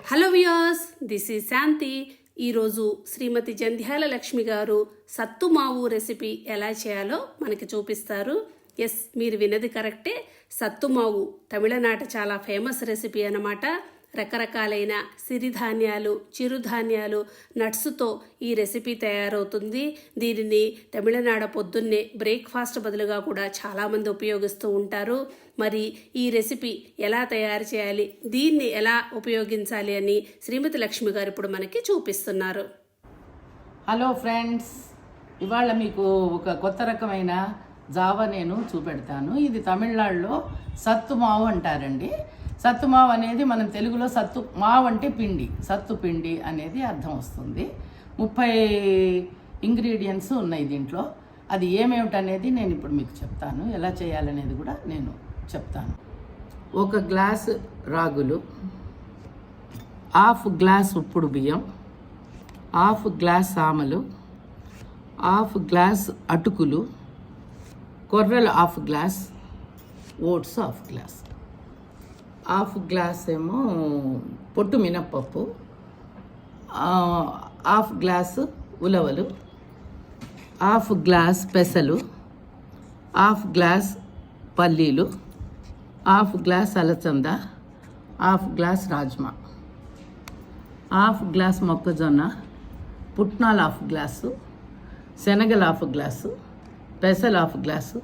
Hello viewers, this is శాంతి. ఈరోజు శ్రీమతి జంధ్యాల లక్ష్మి గారు సత్తు మావు రెసిపీ ఎలా చేయాలో మనకి చూపిస్తారు. ఎస్, మీరు విన్నది కరెక్టే. సత్తు మావు తమిళనాట చాలా ఫేమస్ రెసిపీ అన్నమాట. రకరకాలైన సిరిధాన్యాలు, చిరుధాన్యాలు, నట్స్తో ఈ రెసిపీ తయారవుతుంది. దీనిని తమిళనాడు పొద్దున్నే బ్రేక్ఫాస్ట్ బదులుగా కూడా చాలామంది ఉపయోగిస్తూ ఉంటారు. మరి ఈ రెసిపీ ఎలా తయారు చేయాలి, దీన్ని ఎలా ఉపయోగించాలి అని శ్రీమతి లక్ష్మి గారు ఇప్పుడు మనకి చూపిస్తున్నారు. హలో ఫ్రెండ్స్, ఇవాళ మీకు ఒక కొత్త రకమైన జావా నేను చూపెడతాను. ఇది తమిళనాడులో సత్తు మావు అంటారండి. సత్తు మావు అనేది మనం తెలుగులో సత్తు మావు అంటే పిండి, సత్తు పిండి అనేది అర్థం వస్తుంది. 30 ఇంగ్రీడియంట్స్ ఉన్నాయి దీంట్లో. అది ఏమేమిటనేది నేను ఇప్పుడు మీకు చెప్తాను. ఎలా చేయాలనేది కూడా నేను చెప్తాను. 1 గ్లాసు రాగులు, 1/2 గ్లాస్ ఉప్పుడు బియ్యం, 1/2 గ్లాస్ ఆమలు, 1/2 గ్లాస్ అటుకులు, కొర్రలు 1/2 గ్లాస్, ఓట్స్ 1/2 గ్లాస్, 1/2 గ్లాస్ ఏమో పొట్టు మినప్పప్పు, 1/2 గ్లాసు ఉలవలు, 1/2 గ్లాస్ పెసలు, 1/2 గ్లాస్ పల్లీలు, 1/2 గ్లాస్ అలచంద, 1/2 గ్లాస్ రాజ్మా, 1/2 గ్లాస్ మొక్కజొన్న, పుట్నాలు 1/2 గ్లాసు, శనగలు 1/2 గ్లాసు, పెసలు 1/2 గ్లాసు,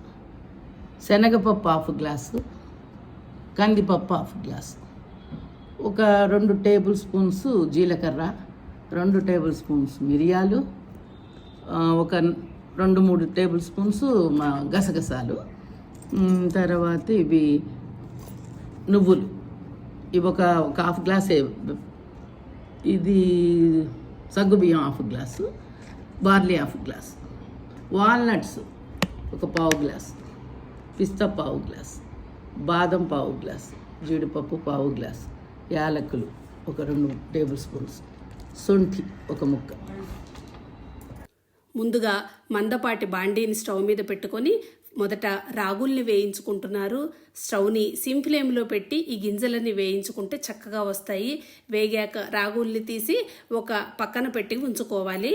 శనగపప్పు 1/2 గ్లాసు, కందిపప్పు 1/2 గ్లాసు, ఒక 2 టేబుల్ స్పూన్స్ జీలకర్ర, 2 టేబుల్ స్పూన్స్ మిరియాలు, ఒక 2-3 టేబుల్ స్పూన్స్ గసగసాలు, తర్వాత ఇవి నువ్వులు, ఇవి ఒక 1/2 గ్లాస్, ఇది సగ్గుబియ్యం 1/2 గ్లాసు, బార్లీ 1/2 గ్లాసు, వాల్నట్స్ ఒక 1/2 గ్లాసు, పిస్తా 1/2 గ్లాసు, బాదం 1/2 గ్లాస్, జీడిపప్పు 1/2 గ్లాస్, యాలకులు ఒక 2 టేబుల్ స్పూన్స్, సొంఠి ఒక ముక్క. ముందుగా మందపాటి బాండీని స్టవ్ మీద పెట్టుకొని మొదట రాగుల్ని వేయించుకుంటున్నారు. స్టవ్ని సిమ్ ఫ్లేమ్లో పెట్టి ఈ గింజలన్నీ వేయించుకుంటే చక్కగా వస్తాయి. వేగాక రాగుల్ని తీసి ఒక పక్కన పెట్టి ఉంచుకోవాలి.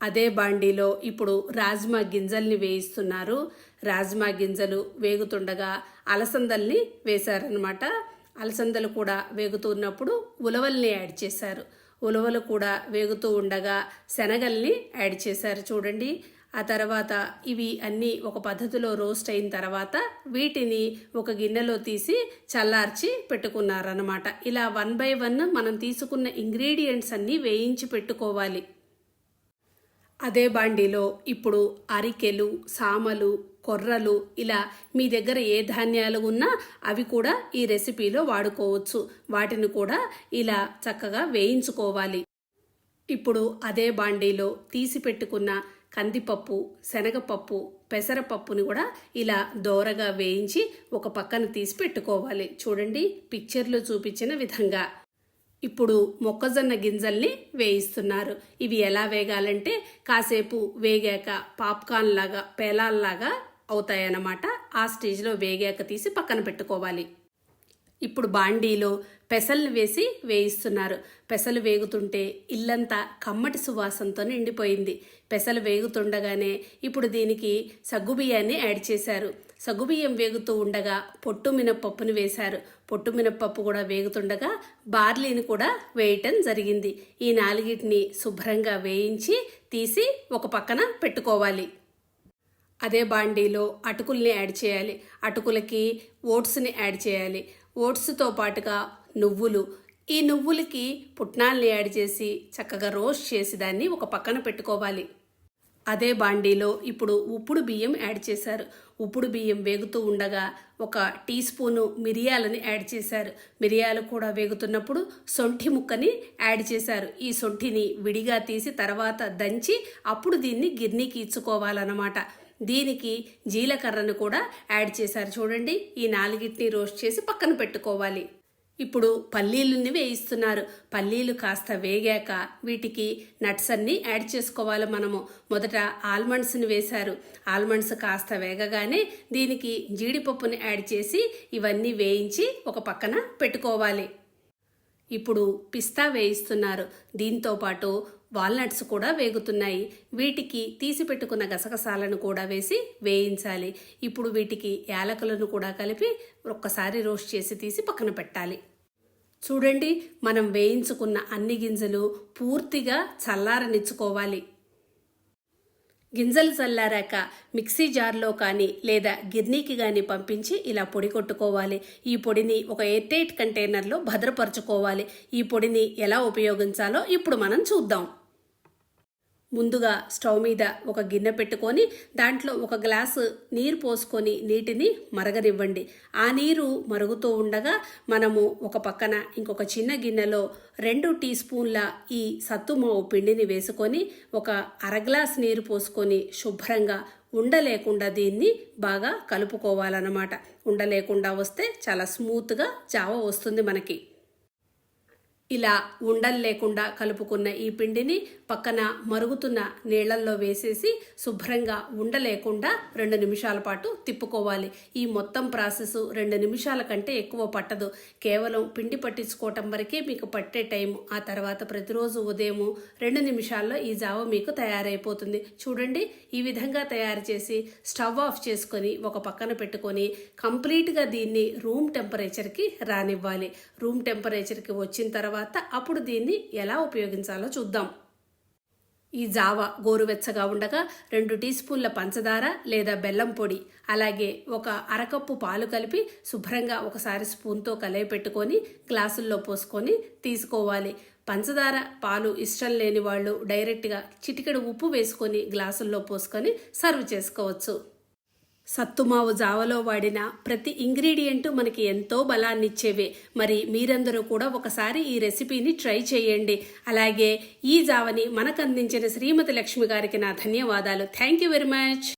అదే బాండీలో ఇప్పుడు రాజ్మా గింజల్ని వేయిస్తున్నారు. రాజ్మా గింజలు వేగుతుండగా అలసందల్ని వేశారనమాట. అలసందలు కూడా వేగుతున్నప్పుడు ఉలవల్ని యాడ్ చేశారు. ఉలవలు కూడా వేగుతూ ఉండగా శనగల్ని యాడ్ చేశారు. చూడండి, ఆ తర్వాత ఇవి అన్నీ ఒక పద్ధతిలో రోస్ట్ అయిన తర్వాత వీటిని ఒక గిన్నెలో తీసి చల్లార్చి పెట్టుకున్నారనమాట. ఇలా 1 by 1 మనం తీసుకున్న ఇంగ్రీడియంట్స్ అన్నీ వేయించి పెట్టుకోవాలి. అదే బాండీలో ఇప్పుడు అరికెలు, సామలు, కొర్రలు, ఇలా మీ దగ్గర ఏ ధాన్యాలు ఉన్నా అవి కూడా ఈ రెసిపీలో వాడుకోవచ్చు. వాటిని కూడా ఇలా చక్కగా వేయించుకోవాలి. ఇప్పుడు అదే బాండీలో తీసి పెట్టుకున్న కందిపప్పు, శనగపప్పు, పెసరపప్పుని కూడా ఇలా దోరగా వేయించి ఒక పక్కన తీసి పెట్టుకోవాలి. చూడండి, పిక్చర్లో చూపించిన విధంగా. ఇప్పుడు మొక్కజొన్న గింజల్ని వేయిస్తున్నారు. ఇవి ఎలా వేగాలంటే కాసేపు వేగాక పాప్కార్న్ లాగా, పేలాల్లాగా అవుతాయన్నమాట. ఆ స్టేజ్లో వేగాక తీసి పక్కన పెట్టుకోవాలి. ఇప్పుడు బాండీలో పెసలు వేసి వేయిస్తున్నారు. పెసలు వేగుతుంటే ఇల్లంతా కమ్మటి సువాసనతో నిండిపోయింది. పెసలు వేగుతుండగానే ఇప్పుడు దీనికి సగ్గుబియ్యాన్ని యాడ్ చేశారు. సగ్గుబియ్యం వేగుతూ ఉండగా పొట్టు మినప్పప్పుని వేశారు. పొట్టు మినప్పప్పు కూడా వేగుతుండగా బార్లీని కూడా వేయటం జరిగింది. ఈ 4టిని శుభ్రంగా వేయించి తీసి ఒక పక్కన పెట్టుకోవాలి. అదే బాండీలో అటుకుల్ని యాడ్ చేయాలి. అటుకులకి ఓట్స్ని యాడ్ చేయాలి. ఓట్స్తో పాటుగా నువ్వులు, ఈ నువ్వులకి పుట్నాల్ని యాడ్ చేసి చక్కగా రోస్ట్ చేసి దాన్ని ఒక పక్కన పెట్టుకోవాలి. అదే బాండీలో ఇప్పుడు ఉప్పుడు బియ్యం యాడ్ చేశారు. ఉప్పుడు బియ్యం వేగుతూ ఉండగా 1 టీ స్పూను మిరియాలని యాడ్ చేశారు. మిరియాలు కూడా వేగుతున్నప్పుడు సొంఠి ముక్కని యాడ్ చేశారు. ఈ సొంఠిని విడిగా తీసి తర్వాత దంచి అప్పుడు దీన్ని గిర్నీకి ఇచ్చుకోవాలన్నమాట. దీనికి జీలకర్రను కూడా యాడ్ చేశారు. చూడండి, ఈ 4టిని రోస్ట్ చేసి పక్కన పెట్టుకోవాలి. ఇప్పుడు పల్లీలని వేయిస్తున్నారు. పల్లీలు కాస్త వేగాక వీటికి నట్స్ అన్నీ యాడ్ చేసుకోవాలి మనము. మొదట ఆల్మండ్స్ని వేశారు. ఆల్మండ్స్ కాస్త వేగగానే దీనికి జీడిపప్పుని యాడ్ చేసి ఇవన్నీ వేయించి ఒక పక్కన పెట్టుకోవాలి. ఇప్పుడు పిస్తా వేయిస్తున్నారు. దీంతో పాటు వాల్నట్స్ కూడా వేగుతున్నాయి. వీటికి తీసి పెట్టుకున్న గసగసాలను కూడా వేసి వేయించాలి. ఇప్పుడు వీటికి యాలకులను కూడా కలిపి ఒక్కసారి రోస్ట్ చేసి తీసి పక్కన పెట్టాలి. చూడండి, మనం వేయించుకున్న అన్ని గింజలు పూర్తిగా చల్లారనిచ్చుకోవాలి. గింజలు చల్లారాక మిక్సీ జార్లో కానీ లేదా గిర్నీకి కానీ పంపించి ఇలా పొడి కొట్టుకోవాలి. ఈ పొడిని ఒక ఎయిర్ టైట్ కంటైనర్లో భద్రపరచుకోవాలి. ఈ పొడిని ఎలా ఉపయోగించాలో ఇప్పుడు మనం చూద్దాం. ముందుగా స్టవ్ మీద ఒక గిన్నె పెట్టుకొని దాంట్లో ఒక గ్లాసు నీరు పోసుకొని నీటిని మరగనివ్వండి. ఆ నీరు మరుగుతూ ఉండగా మనము ఒక పక్కన ఇంకొక చిన్న గిన్నెలో 2 టీ స్పూన్ల ఈ సత్తు మావు పిండిని వేసుకొని ఒక అరగ్లాస్ నీరు పోసుకొని శుభ్రంగా ఉండలేకుండా దీన్ని బాగా కలుపుకోవాలన్నమాట. ఉండలేకుండా వస్తే చాలా స్మూత్గా జావ వస్తుంది మనకి. ఇలా ఉండలు లేకుండా కలుపుకున్న ఈ పిండిని పక్కన మరుగుతున్న నీళ్లల్లో వేసేసి శుభ్రంగా ఉండలేకుండా 2 నిమిషాల పాటు తిప్పుకోవాలి. ఈ మొత్తం ప్రాసెస్ 2 నిమిషాల కంటే ఎక్కువ పట్టదు. కేవలం పిండి పట్టించుకోవటం వరకే మీకు పట్టే టైం. ఆ తర్వాత ప్రతిరోజు ఉదయం 2 నిమిషాల్లో ఈ జావ మీకు తయారైపోతుంది. చూడండి, ఈ విధంగా తయారు చేసి స్టవ్ ఆఫ్ చేసుకొని ఒక పక్కన పెట్టుకొని కంప్లీట్గా దీన్ని రూమ్ టెంపరేచర్కి రానివ్వాలి. రూమ్ టెంపరేచర్కి వచ్చిన తర్వాత అప్పుడు దీన్ని ఎలా ఉపయోగించాలో చూద్దాం. ఈ జావ గోరువెచ్చగా ఉండగా 2 టీ స్పూన్ల పంచదార లేదా బెల్లం పొడి, అలాగే ఒక అరకప్పు పాలు కలిపి శుభ్రంగా ఒకసారి స్పూన్తో కలయపెట్టుకొని గ్లాసుల్లో పోసుకొని తీసుకోవాలి. పంచదార పాలు ఇష్టం లేని వాళ్ళు డైరెక్ట్గా చిటికెడు ఉప్పు వేసుకొని గ్లాసుల్లో పోసుకొని సర్వ్ చేసుకోవచ్చు. సత్తు మావు జావలో వాడిన ప్రతి ఇంగ్రీడియంట్ మనకి ఎంతో బలాన్ని ఇచ్చేవే. మరి మీరందరూ కూడా ఒకసారి ఈ రెసిపీని ట్రై చేయండి. అలాగే ఈ జావని మనకు అందించిన శ్రీమతి లక్ష్మి గారికి నా ధన్యవాదాలు. Thank you very much.